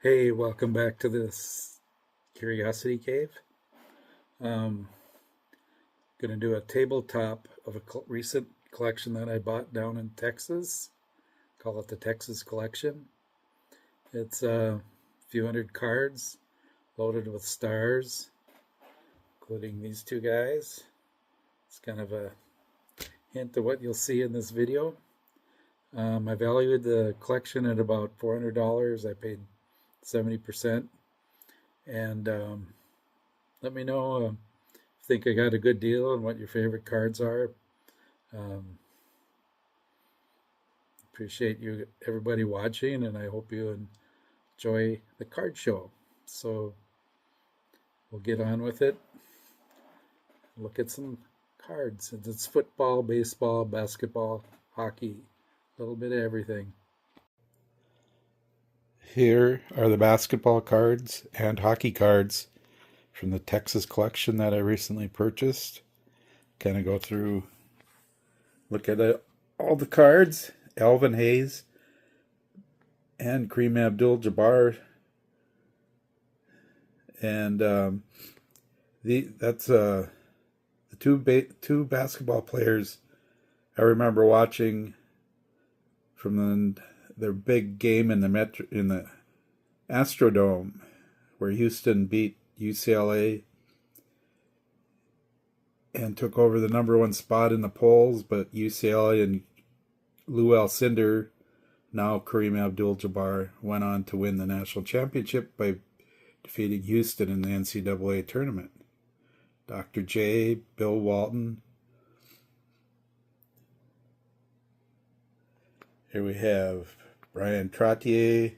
Hey, welcome back to this Curiosity Cave. Um, Gonna do a tabletop of a recent collection that I bought down in Texas. Call it the Texas Collection. It's a few hundred cards loaded with stars, including these two guys. It's kind of a hint of what you'll see in this video. I valued the collection at about $400. I paid 70%. And let me know think I got a good deal and what your favorite cards are. Um, Appreciate you, everybody watching, and I hope you enjoy the card show. So we'll get on with it. Look at some cards. It's football, baseball, basketball, hockey, a little bit of everything. Here are the basketball cards and hockey cards from the Texas collection that I recently purchased. Kind of go through, look at all the cards. Alvin Hayes and Kareem Abdul-Jabbar, and that's the two basketball players I remember watching from their big game in the Astrodome, where Houston beat UCLA and took over the #1 spot in the polls, but UCLA and Lou Alcindor, now Kareem Abdul-Jabbar, went on to win the national championship by defeating Houston in the NCAA tournament. Dr. J, Bill Walton. Here we have Brian Trottier,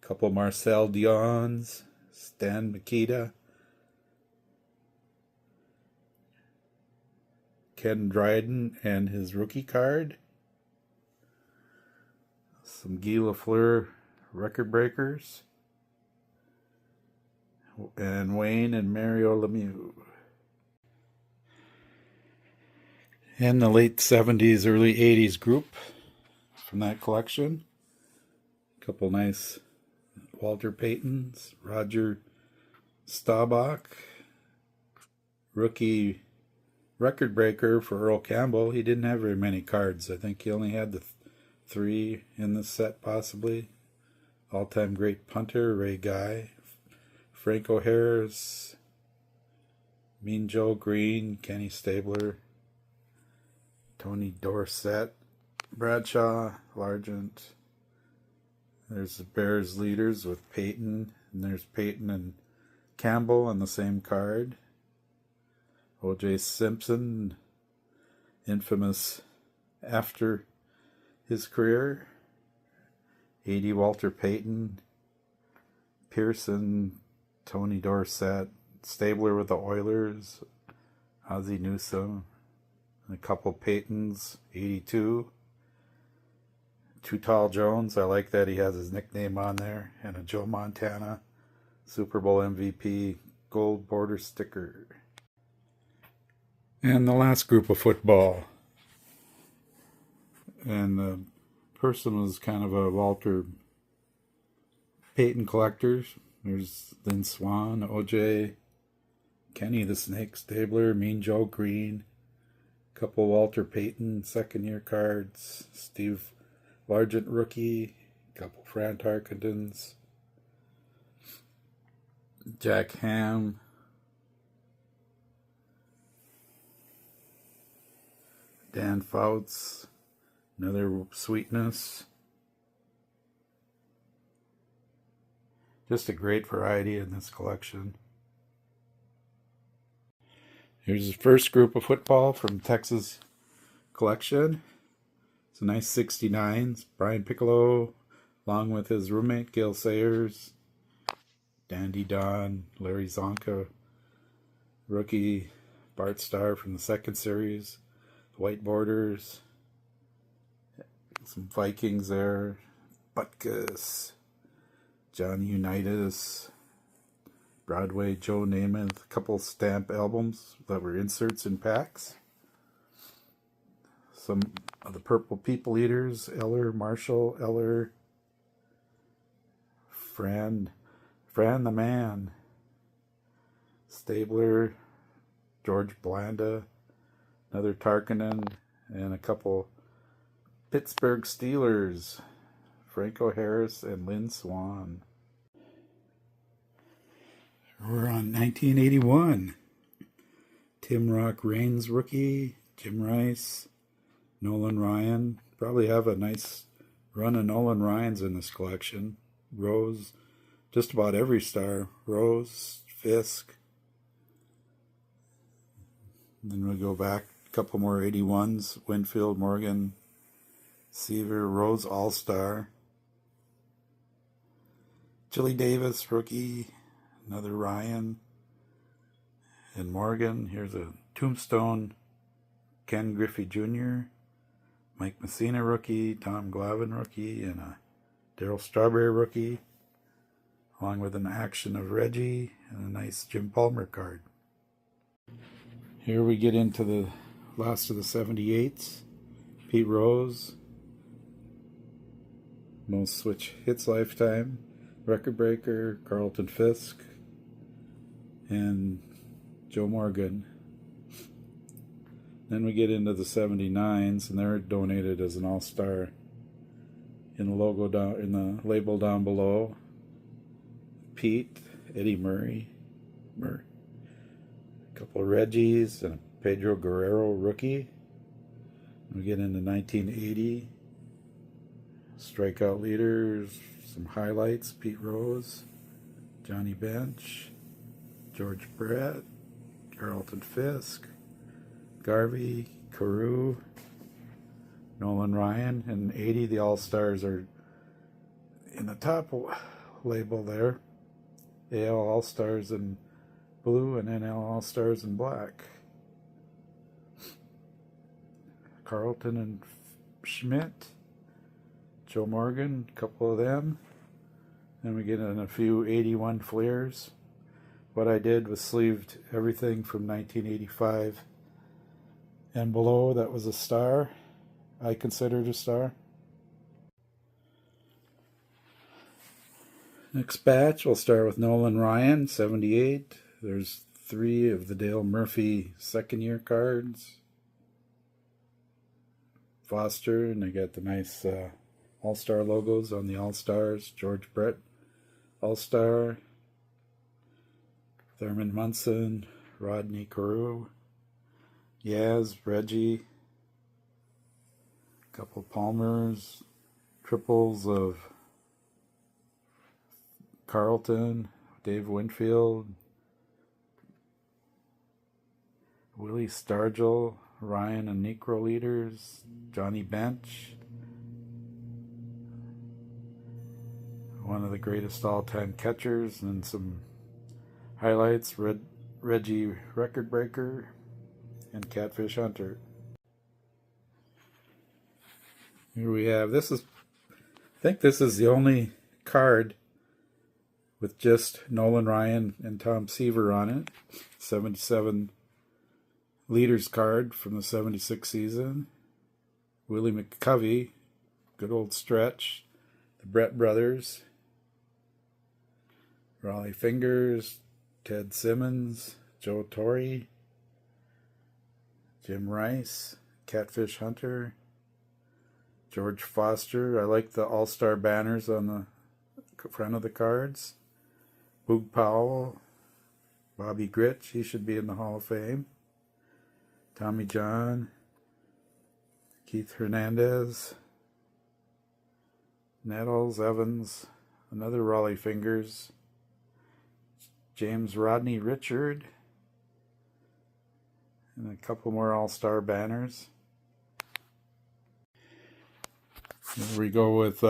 a couple Marcel Dion's, Stan Mikita, Ken Dryden and his rookie card, some Guy Lafleur record breakers, and Wayne and Mario Lemieux. And the late 70s, early 80s group from that collection. A couple nice Walter Paytons, Roger Staubach, rookie record breaker for Earl Campbell. He didn't have very many cards. I think he only had the three in the set, possibly. All-time great punter, Ray Guy, Franco Harris, Mean Joe Green, Kenny Stabler, Tony Dorsett, Bradshaw, Largent. There's the Bears leaders with Peyton, and there's Peyton and Campbell on the same card. O.J. Simpson, infamous after his career. 80 Walter Payton, Pearson, Tony Dorsett, Stabler with the Oilers, Ozzie Newsome, and a couple Paytons, 82. Too Tall Jones, I like that he has his nickname on there, and a Joe Montana Super Bowl MVP gold border sticker. And the last group of football. And the person was kind of a Walter Payton collector. There's Lynn Swan, OJ, Kenny the Snake Stabler, Mean Joe Green, a couple Walter Payton second-year cards, Steve Largent rookie, a couple Fran Tarkentons, Jack Ham, Dan Fouts, another Sweetness. Just a great variety in this collection. Here's the first group of football from Texas collection. It's a nice 69s. Brian Piccolo, along with his roommate Gil Sayers, Dandy Don, Larry Zonka, rookie Bart Starr from the second series, white borders, some Vikings there, Butkus, Johnny Unitas, Broadway Joe Namath, a couple stamp albums that were inserts in packs. Some of the Purple People Eaters, Eller, Marshall, Eller, Fran the Man, Stabler, George Blanda, another Tarkinen, and a couple Pittsburgh Steelers, Franco Harris and Lynn Swan. We're on 1981. Tim Rock Raines rookie, Jim Rice, Nolan Ryan. Probably have a nice run of Nolan Ryans in this collection. Rose, just about every star. Rose, Fisk. And then we'll go back a couple more 81s. Winfield, Morgan, Seaver, Rose All-Star. Chili Davis rookie, another Ryan. And Morgan, here's a tombstone, Ken Griffey Jr., Mike Messina rookie, Tom Glavine rookie, and a Darryl Strawberry rookie, along with an action of Reggie and a nice Jim Palmer card. Here we get into the last of the 78s. Pete Rose, most Switch hits lifetime, record breaker, Carlton Fisk, and Joe Morgan. Then we get into the 79s, and they're donated as an all-star in the logo down in the label down below. Pete, Eddie Murray, a couple of Reggies, and a Pedro Guerrero rookie. We get into 1980. Strikeout leaders, some highlights: Pete Rose, Johnny Bench, George Brett, Carlton Fisk, Garvey, Carew, Nolan Ryan. And 80, the All-Stars are in the top label there. AL All-Stars in blue and NL All-Stars in black. Carlton and Schmidt, Joe Morgan, a couple of them. Then we get in a few 81 Fleers. What I did was sleeved everything from 1985 and below that was a star. I considered a star. Next batch, we'll start with Nolan Ryan, 78. There's 3 of the Dale Murphy second-year cards. Foster, and they got the nice All-Star logos on the All-Stars. George Brett, All-Star. Thurman Munson, Rodney Carew, Yaz, Reggie, a couple Palmers, triples of Carlton, Dave Winfield, Willie Stargell, Ryan and Necro leaders, Johnny Bench, one of the greatest all-time catchers, and some highlights: Reggie Record Breaker and Catfish Hunter. Here we have, I think this is the only card with just Nolan Ryan and Tom Seaver on it. 77 leaders card from the 76 season. Willie McCovey, good old stretch. The Brett brothers. Raleigh Fingers, Ted Simmons, Joe Torre, Jim Rice, Catfish Hunter, George Foster. I like the All-Star banners on the front of the cards. Boog Powell, Bobby Grich, he should be in the Hall of Fame. Tommy John, Keith Hernandez, Nettles, Evans, another Raleigh Fingers, James Rodney Richard, and a couple more All-Star banners. Here we go with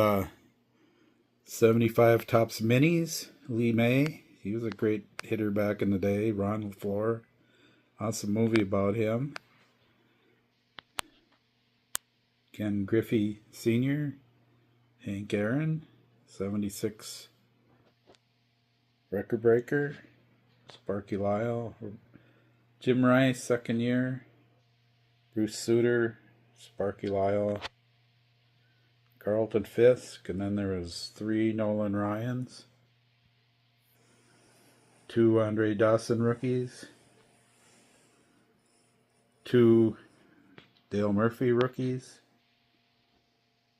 75 Topps Minis. Lee May, he was a great hitter back in the day. Ron LaFleur, awesome movie about him. Ken Griffey Sr., Hank Aaron, 76 Record Breaker, Sparky Lyle, Jim Rice, second year, Bruce Sutter, Sparky Lyle, Carlton Fisk, and then there was 3 Nolan Ryans. 2 Andre Dawson rookies, 2 Dale Murphy rookies,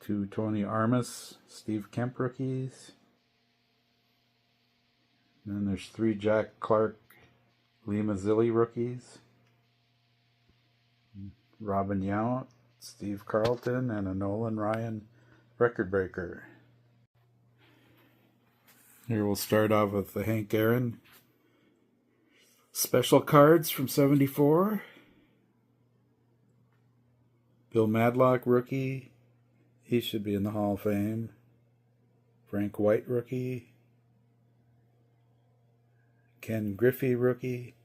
2 Tony Armas, Steve Kemp rookies. And then there's 3 Jack Clark, Lee Mazzilli rookies, Robin Yount, Steve Carlton, and a Nolan Ryan record breaker. Here we'll start off with the Hank Aaron special cards from '74. Bill Madlock rookie. He should be in the Hall of Fame. Frank White rookie. Ken Griffey rookie.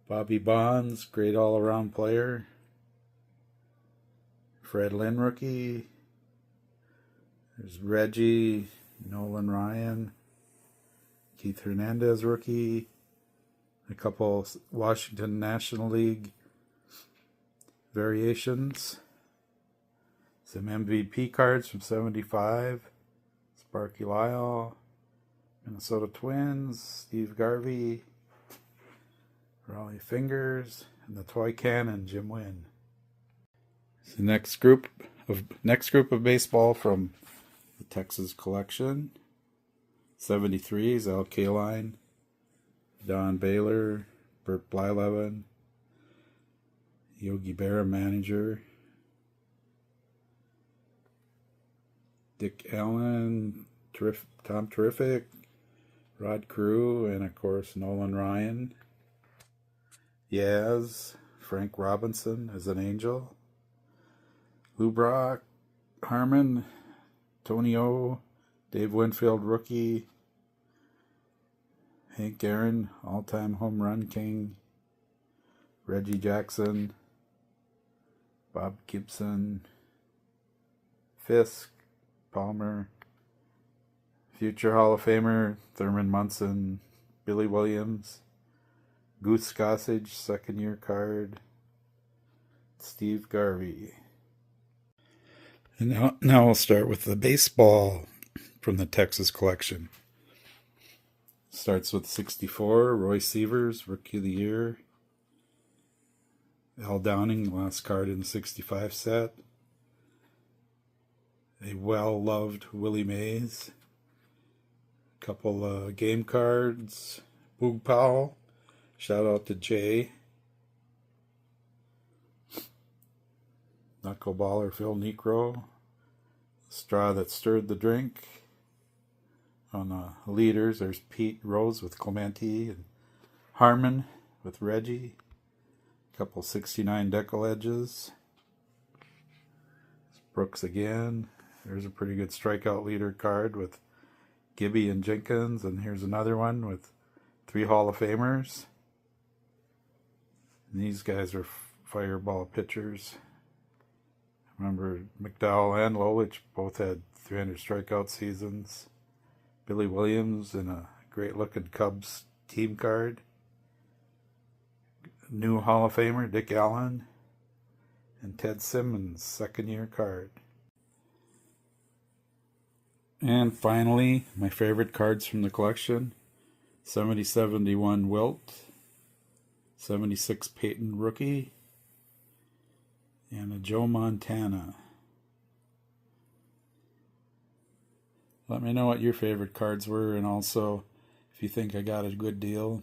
Bobby Bonds, great all-around player. Fred Lynn rookie. There's Reggie, Nolan Ryan, Keith Hernandez rookie. A couple Washington National League variations. Some MVP cards from '75. Sparky Lyle, Minnesota Twins, Steve Garvey, Raleigh Fingers, and the Toy Cannon, Jim Wynn. The next group of baseball from the Texas collection. '73 is Al Kaline, Don Baylor, Bert Blyleven, Yogi Berra manager, Dick Allen, Tom Terrific, Rod Carew, and of course Nolan Ryan. Yaz, Frank Robinson as an angel, Lou Brock, Harmon, Tony O, Dave Winfield rookie, Hank Aaron, all-time home run king, Reggie Jackson, Bob Gibson, Fisk, Palmer, future Hall of Famer Thurman Munson, Billy Williams, Goose Gossage, second-year card, Steve Garvey. And now we'll start with the baseball from the Texas collection. Starts with '64, Roy Sievers, Rookie of the Year. Al Downing, last card in the '65 set. A well-loved Willie Mays. A couple game cards. Boog Powell. Shout out to Jay. Knuckleballer Phil Niekro. Straw that stirred the drink. On the leaders, there's Pete Rose with Clemente and Harmon with Reggie. A couple '69 decal edges. Brooks again. There's a pretty good strikeout leader card with Gibby and Jenkins. And here's another one with 3 Hall of Famers. And these guys are fireball pitchers. Remember, McDowell and Lolich both had 300 strikeout seasons. Billy Williams in a great-looking Cubs team card. New Hall of Famer, Dick Allen. And Ted Simmons, second-year card. And finally, my favorite cards from the collection. 70-71 Wilt. 76 Peyton rookie. And a Joe Montana. Let me know what your favorite cards were, and also if you think I got a good deal.